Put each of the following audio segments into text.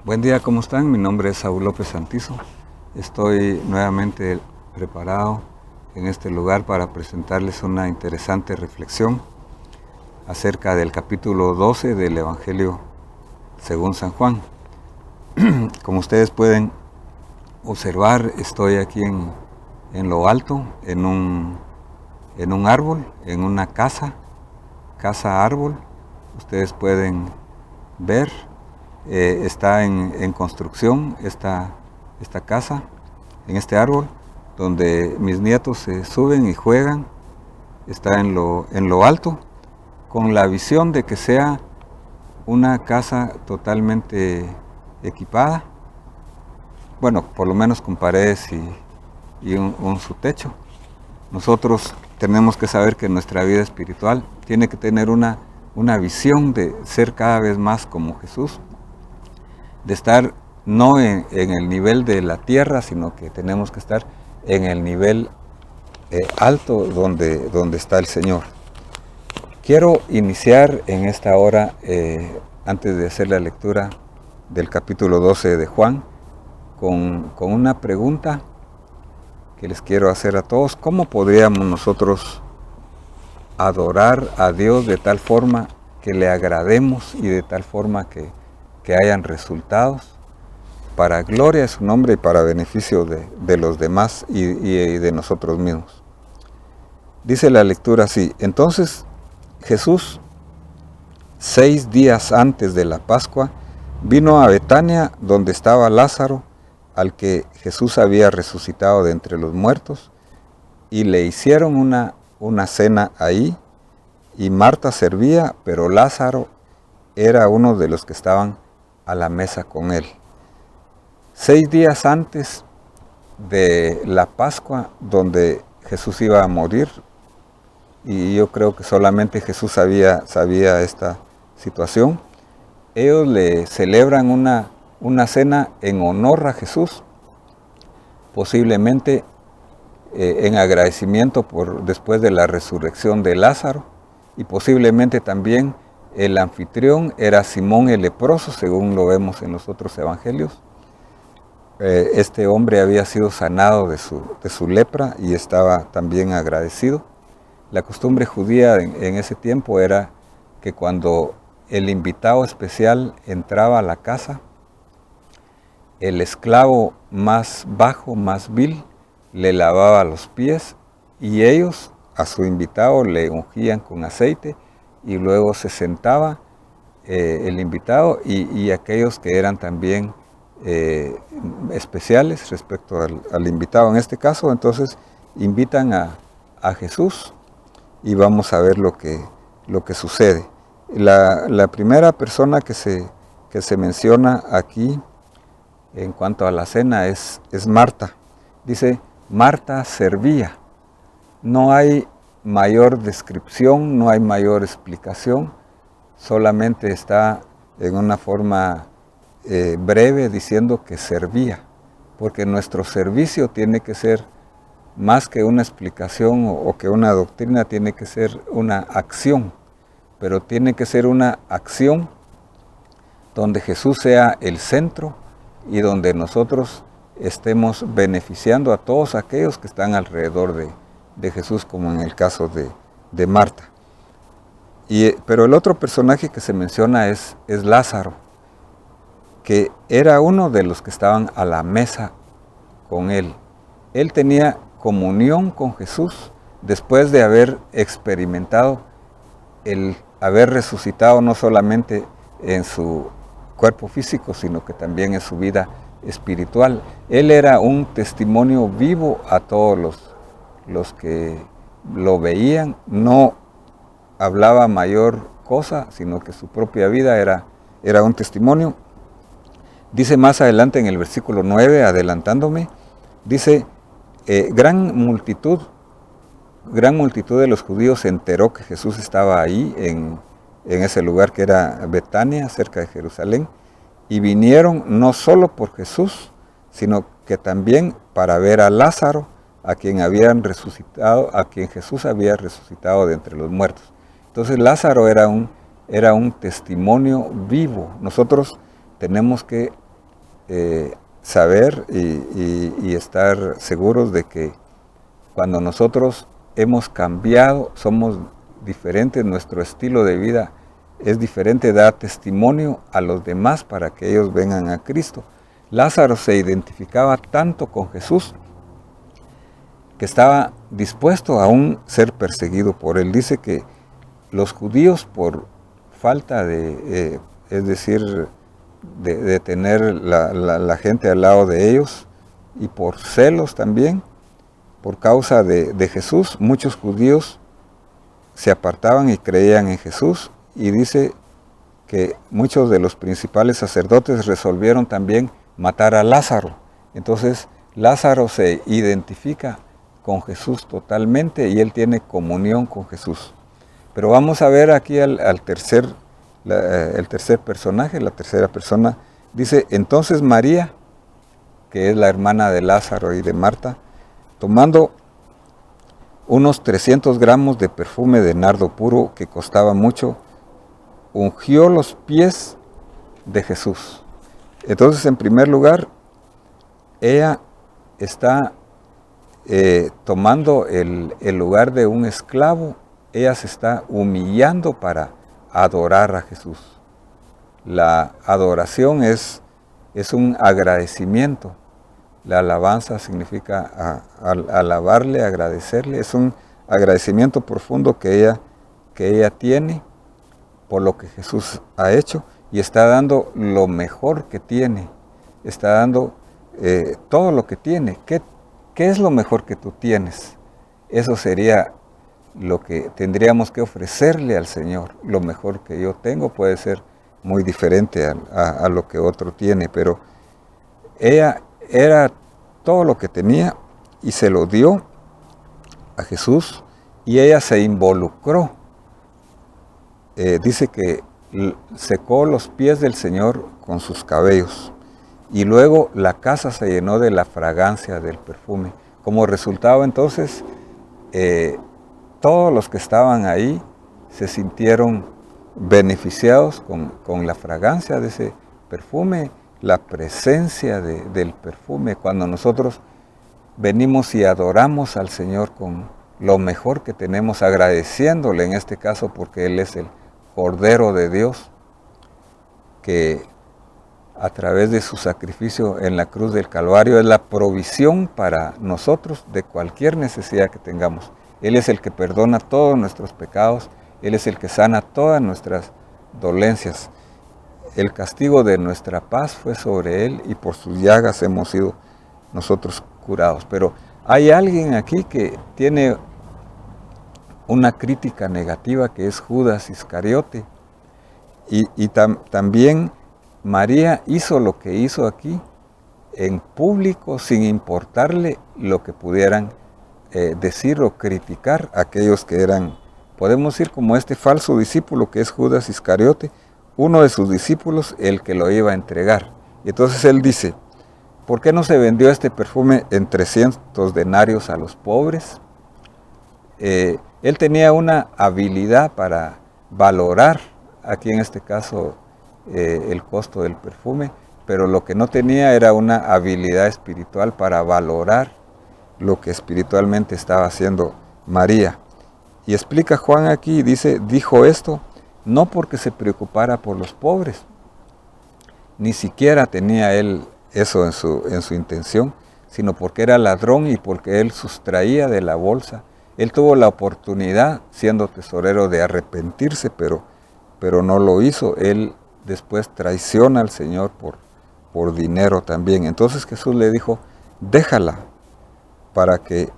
Buen día, ¿cómo están? Mi nombre es Saúl López Santizo. Estoy nuevamente preparado en este lugar para presentarles una interesante reflexión acerca del capítulo 12 del Evangelio según San Juan. Como ustedes pueden observar, estoy aquí en lo alto, en un árbol, en una casa árbol. Ustedes pueden ver. Está en construcción esta casa, en este árbol, donde mis nietos se suben y juegan. Está en lo alto, con la visión de que sea una casa totalmente equipada, bueno, por lo menos con paredes y un subtecho. Nosotros tenemos que saber que nuestra vida espiritual tiene que tener una visión de ser cada vez más como Jesús, de estar no en el nivel de la tierra, sino que tenemos que estar en el nivel alto donde está el Señor. Quiero iniciar en esta hora, antes de hacer la lectura del capítulo 12 de Juan, con una pregunta que les quiero hacer a todos. ¿Cómo podríamos nosotros adorar a Dios de tal forma que le agrademos y de tal forma que hayan resultados para gloria de su nombre y para beneficio de los demás y de nosotros mismos? Dice la lectura así: entonces Jesús, 6 días antes de la Pascua, vino a Betania, donde estaba Lázaro, al que Jesús había resucitado de entre los muertos, y le hicieron una cena ahí, y Marta servía, pero Lázaro era uno de los que estaban a la mesa con él. 6 días antes de la Pascua, donde Jesús iba a morir, y yo creo que solamente Jesús sabía esta situación, ellos le celebran una cena en honor a Jesús, posiblemente en agradecimiento después de la resurrección de Lázaro, y posiblemente también el anfitrión era Simón el leproso, según lo vemos en los otros evangelios. Este hombre había sido sanado de su lepra y estaba también agradecido. La costumbre judía en ese tiempo era que cuando el invitado especial entraba a la casa, el esclavo más bajo, más vil, le lavaba los pies, y ellos a su invitado le ungían con aceite, y luego se sentaba el invitado y aquellos que eran también especiales respecto al invitado. En este caso, entonces, invitan a Jesús, y vamos a ver lo que sucede. La primera persona que se menciona aquí en cuanto a la cena es Marta. Dice: Marta servía. No hay mayor descripción, no hay mayor explicación, solamente está en una forma breve diciendo que servía, porque nuestro servicio tiene que ser más que una explicación o que una doctrina, tiene que ser una acción, pero tiene que ser una acción donde Jesús sea el centro y donde nosotros estemos beneficiando a todos aquellos que están alrededor de Jesús, como en el caso de Marta. Pero el otro personaje que se menciona es Lázaro, que era uno de los que estaban a la mesa con él. Él tenía comunión con Jesús después de haber experimentado el haber resucitado no solamente en su cuerpo físico, sino que también en su vida espiritual. Él era un testimonio vivo a todos los que lo veían. No hablaba mayor cosa, sino que su propia vida era un testimonio. Dice más adelante en el versículo 9, adelantándome, dice: gran multitud de los judíos se enteró que Jesús estaba ahí en ese lugar que era Betania, cerca de Jerusalén, y vinieron no solo por Jesús, sino que también para ver a Lázaro, a quien Jesús había resucitado de entre los muertos. Entonces Lázaro era un testimonio vivo. Nosotros tenemos que saber y estar seguros de que cuando nosotros hemos cambiado, somos diferentes, nuestro estilo de vida es diferente, da testimonio a los demás para que ellos vengan a Cristo. Lázaro se identificaba tanto con Jesús que estaba dispuesto a aún ser perseguido por él. Dice que los judíos, por falta de, es decir, de tener la gente al lado de ellos, y por celos también, por causa de Jesús, muchos judíos se apartaban y creían en Jesús, y dice que muchos de los principales sacerdotes resolvieron también matar a Lázaro. Entonces Lázaro se identifica con Jesús totalmente y él tiene comunión con Jesús. Pero vamos a ver aquí el tercer personaje, la tercera persona. Dice, entonces María, que es la hermana de Lázaro y de Marta, tomando unos 300 gramos de perfume de nardo puro que costaba mucho, ungió los pies de Jesús. Entonces, en primer lugar, ella está tomando el lugar de un esclavo. Ella se está humillando para adorar a Jesús. La adoración es un agradecimiento. La alabanza significa alabarle, agradecerle. Es un agradecimiento profundo que ella tiene por lo que Jesús ha hecho, y está dando lo mejor que tiene. Está dando todo lo que tiene. ¿Qué es lo mejor que tú tienes? Eso sería lo que tendríamos que ofrecerle al Señor. Lo mejor que yo tengo puede ser muy diferente a lo que otro tiene, pero ella era todo lo que tenía y se lo dio a Jesús, y ella se involucró. Dice que secó los pies del Señor con sus cabellos, y luego la casa se llenó de la fragancia del perfume. Como resultado, entonces, todos los que estaban ahí se sintieron beneficiados con la fragancia de ese perfume, la presencia del perfume. Cuando nosotros venimos y adoramos al Señor con lo mejor que tenemos, agradeciéndole en este caso porque Él es el Cordero de Dios, que a través de su sacrificio en la cruz del Calvario es la provisión para nosotros de cualquier necesidad que tengamos. Él es el que perdona todos nuestros pecados, Él es el que sana todas nuestras dolencias. El castigo de nuestra paz fue sobre Él, y por sus llagas hemos sido nosotros curados. Pero hay alguien aquí que tiene una crítica negativa, que es Judas Iscariote. Y también María hizo lo que hizo aquí en público, sin importarle lo que pudieran decir o criticar aquellos que eran, podemos decir, como este falso discípulo que es Judas Iscariote, uno de sus discípulos, el que lo iba a entregar. Y entonces él dice, ¿por qué no se vendió este perfume en 300 denarios a los pobres? Él tenía una habilidad para valorar, aquí en este caso, el costo del perfume, pero lo que no tenía era una habilidad espiritual para valorar lo que espiritualmente estaba haciendo María. Y explica Juan aquí, dice, dijo esto no porque se preocupara por los pobres, ni siquiera tenía él eso en su intención, sino porque era ladrón y porque él sustraía de la bolsa. Él tuvo la oportunidad, siendo tesorero, de arrepentirse, pero no lo hizo. Él después traiciona al Señor por dinero también. Entonces Jesús le dijo, déjala para que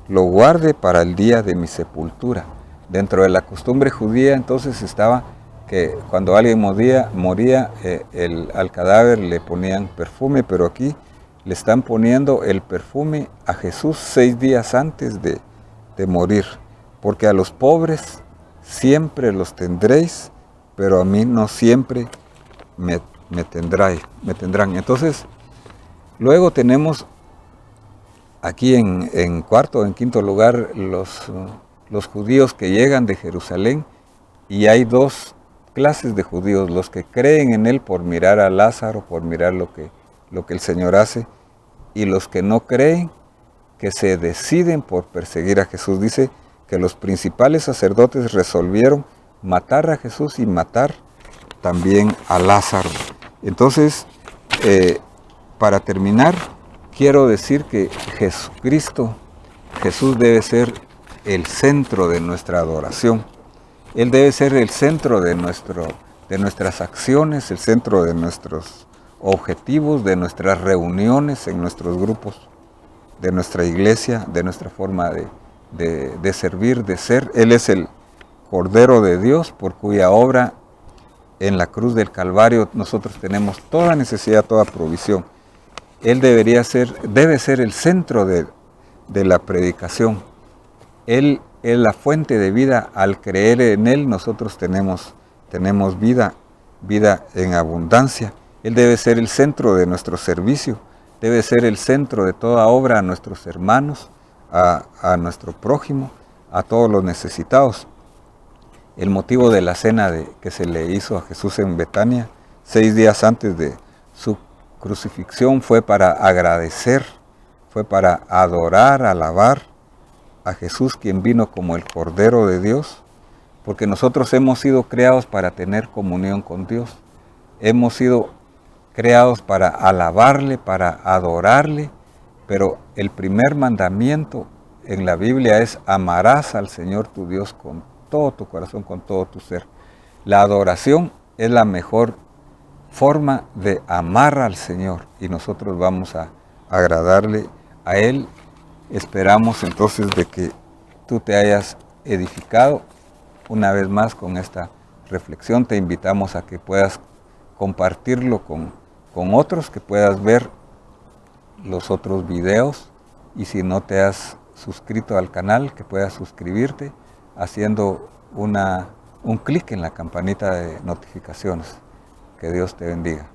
lo guarde para el día de mi sepultura. Dentro de la costumbre judía entonces estaba que cuando alguien moría al cadáver le ponían perfume, pero aquí le están poniendo el perfume a Jesús 6 días antes de morir, porque a los pobres siempre los tendréis, pero a mí no siempre me tendrán. Entonces, luego tenemos aquí en cuarto o en quinto lugar los judíos que llegan de Jerusalén, y hay dos clases de judíos: los que creen en él por mirar a Lázaro, por mirar lo lo que el Señor hace, y los que no creen, que se deciden por perseguir a Jesús. Dice que los principales sacerdotes resolvieron matar a Jesús y matar también a Lázaro. Entonces, para terminar, quiero decir que Jesús debe ser el centro de nuestra adoración. Él debe ser el centro de nuestras acciones, el centro de nuestros objetivos, de nuestras reuniones en nuestros grupos, de nuestra iglesia, de nuestra forma de servir, de ser. Él es el Cordero de Dios por cuya obra en la cruz del Calvario nosotros tenemos toda necesidad, toda provisión. Él debe ser el centro de la predicación. Él es la fuente de vida. Al creer en Él nosotros tenemos vida en abundancia. Él debe ser el centro de nuestro servicio, debe ser el centro de toda obra a nuestros hermanos, a nuestro prójimo, a todos los necesitados. El motivo de la cena que se le hizo a Jesús en Betania, 6 días antes de su crucifixión, fue para agradecer, fue para adorar, alabar a Jesús, quien vino como el Cordero de Dios, porque nosotros hemos sido creados para tener comunión con Dios. Hemos sido creados para alabarle, para adorarle, pero el primer mandamiento en la Biblia es: amarás al Señor tu Dios con todo tu corazón, con todo tu ser. La adoración es la mejor forma de amar al Señor y nosotros vamos a agradarle a Él. Esperamos entonces de que tú te hayas edificado una vez más con esta reflexión. Te invitamos a que puedas compartirlo con otros, que puedas ver los otros videos, y si no te has suscrito al canal, que puedas suscribirte haciendo un clic en la campanita de notificaciones. Que Dios te bendiga.